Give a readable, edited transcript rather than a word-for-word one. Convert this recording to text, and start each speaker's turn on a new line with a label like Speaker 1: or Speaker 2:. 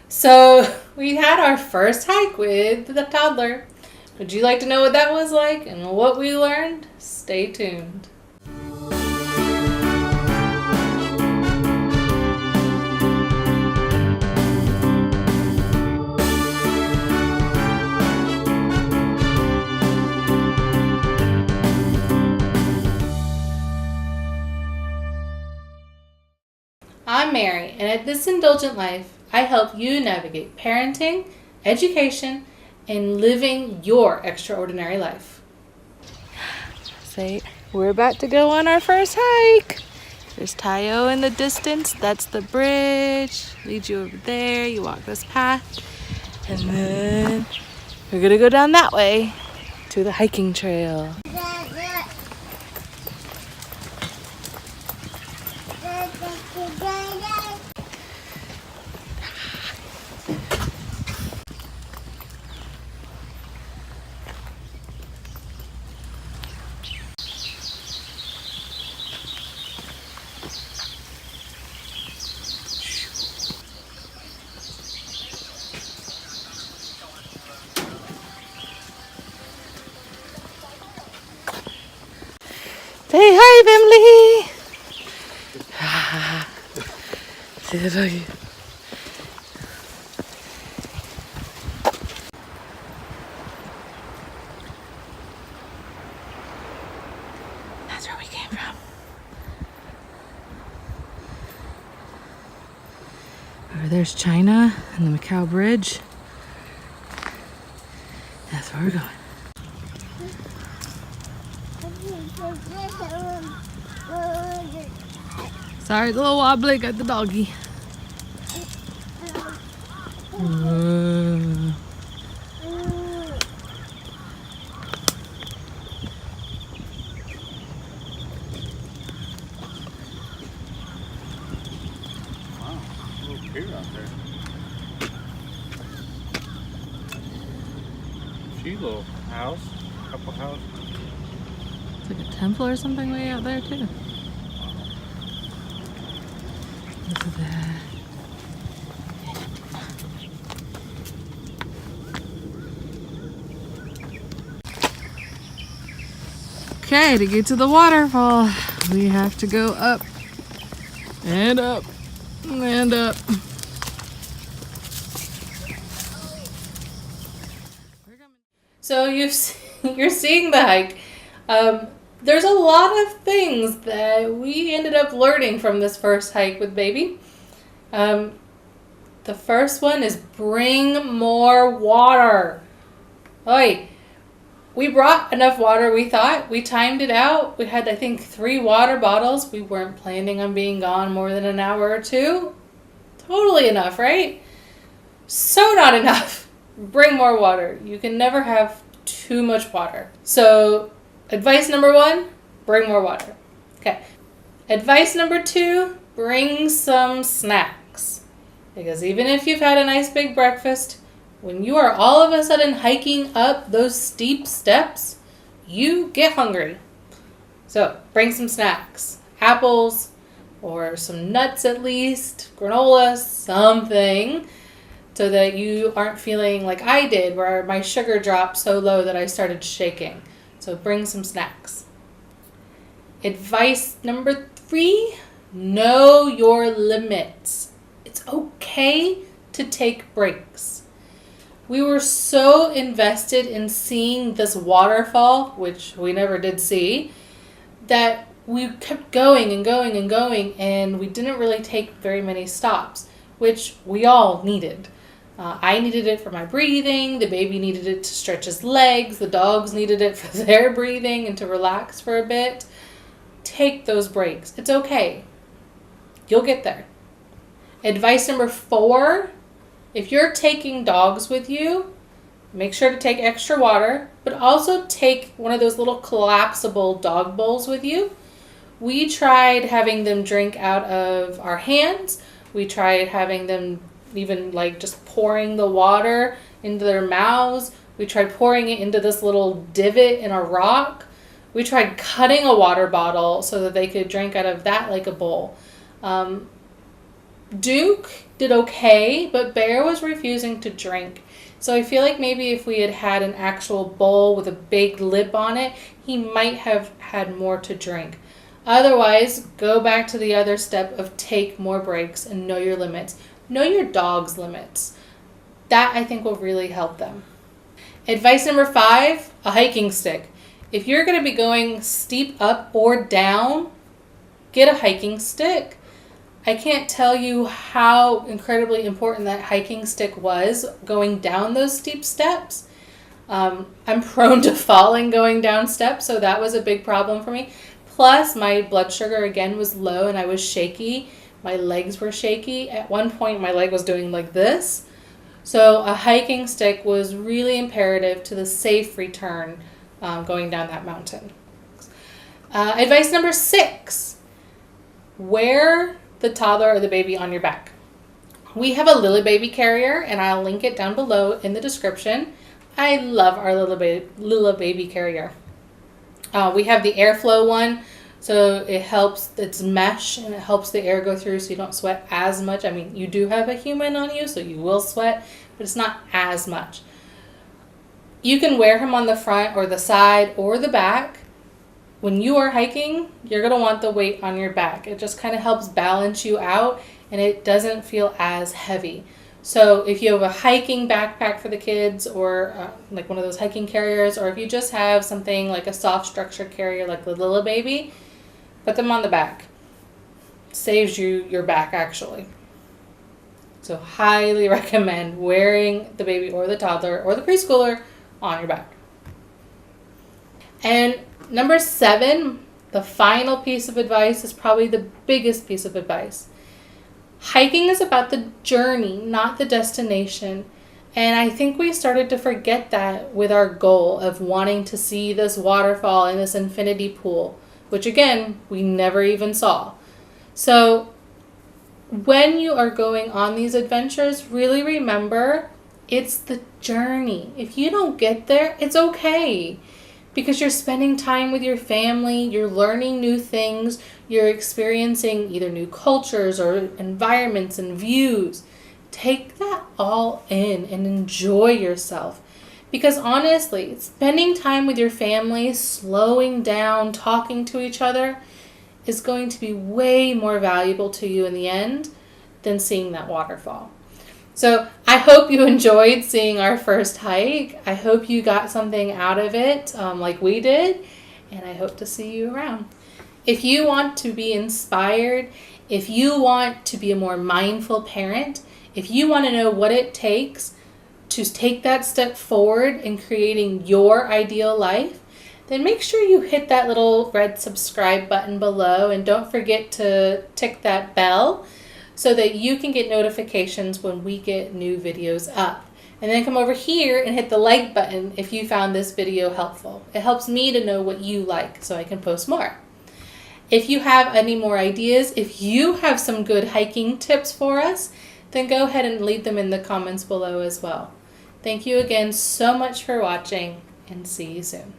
Speaker 1: So we had our first hike with the toddler. Would you like to know what that was like and what we learned? Stay tuned. I'm Mary, and at This Indulgent Life, I help you navigate parenting, education, and living your extraordinary life. We're about to go on our first hike. There's Tai O in the distance. That's the bridge. Leads you over there. You walk this path. And then we're going to go down that way to the hiking trail. Say hi, family! See the doggy. That's where we came from. Over there's China and the Macau Bridge. That's where we're going. Sorry, it's a little wobbly. Got the doggy.
Speaker 2: Cute little house, couple houses.
Speaker 1: It's like a temple or something way out there too. Look at that. Okay, to get to the waterfall, we have to go up and up and up. So you're seeing the hike. There's a lot of things that we ended up learning from this first hike with baby. The first one is bring more water. Oi, we brought enough water, we thought. We timed it out. We had, I think, 3 water bottles. We weren't planning on being gone more than an hour or 2. Totally enough, right? So not enough. Bring more water. You can never have too much water. So advice number 1, bring more water. Okay. Advice number 2, bring some snacks. Because even if you've had a nice big breakfast, when you are all of a sudden hiking up those steep steps, you get hungry. So bring some snacks. Apples or some nuts at least, granola, something, so that you aren't feeling like I did, where my sugar dropped so low that I started shaking. So bring some snacks. Advice number 3, know your limits. It's okay to take breaks. We were so invested in seeing this waterfall, which we never did see, that we kept going and going and going, and we didn't really take very many stops, which we all needed. I needed it for my breathing, the baby needed it to stretch his legs, the dogs needed it for their breathing and to relax for a bit. Take those breaks. It's okay. You'll get there. Advice number 4, if you're taking dogs with you, make sure to take extra water, but also take one of those little collapsible dog bowls with you. We tried having them drink out of our hands. We tried having them even like just pouring the water into their mouths. We tried pouring it into this little divot in a rock. We tried cutting a water bottle so that they could drink out of that like a bowl. Duke did okay, but Bear was refusing to drink. So I feel like maybe if we had had an actual bowl with a big lip on it, he might have had more to drink. Otherwise, go back to the other step of take more breaks and know your limits. Know your dog's limits. That I think will really help them. Advice number 5, a hiking stick. If you're going to be going steep up or down, get a hiking stick. I can't tell you how incredibly important that hiking stick was going down those steep steps. I'm prone to falling going down steps, so that was a big problem for me. Plus, my blood sugar again was low and I was shaky. My legs were shaky. At one point, my leg was doing like this. So a hiking stick was really imperative to the safe return going down that mountain. Advice number 6, wear the toddler or the baby on your back. We have a Lily Baby carrier, and I'll link it down below in the description. I love our Lily Baby carrier. We have the airflow one, so it helps, it's mesh, and it helps the air go through so you don't sweat as much. I mean, you do have a human on you, so you will sweat, but it's not as much. You can wear him on the front or the side or the back. When you are hiking, you're going to want the weight on your back. It just kind of helps balance you out, and it doesn't feel as heavy. So if you have a hiking backpack for the kids, or like one of those hiking carriers, or if you just have something like a soft structure carrier like the Lily Baby, put them on the back. Saves you your back, actually. So highly recommend wearing the baby or the toddler or the preschooler on your back. And number 7, the final piece of advice, is probably the biggest piece of advice. Hiking is about the journey, not the destination. And I think we started to forget that with our goal of wanting to see this waterfall and this infinity pool, which again, we never even saw. So when you are going on these adventures, really remember it's the journey. If you don't get there, it's okay. Because you're spending time with your family, you're learning new things, you're experiencing either new cultures or environments and views. Take that all in and enjoy yourself. Because honestly, spending time with your family, slowing down, talking to each other, is going to be way more valuable to you in the end than seeing that waterfall. So I hope you enjoyed seeing our first hike. I hope you got something out of it like we did, and I hope to see you around. If you want to be inspired, if you want to be a more mindful parent, if you want to know what it takes to take that step forward in creating your ideal life, then make sure you hit that little red subscribe button below, and don't forget to tick that bell so that you can get notifications when we get new videos up. And then come over here and hit the like button if you found this video helpful. It helps me to know what you like so I can post more. If you have any more ideas, if you have some good hiking tips for us, then go ahead and leave them in the comments below as well. Thank you again so much for watching, and see you soon.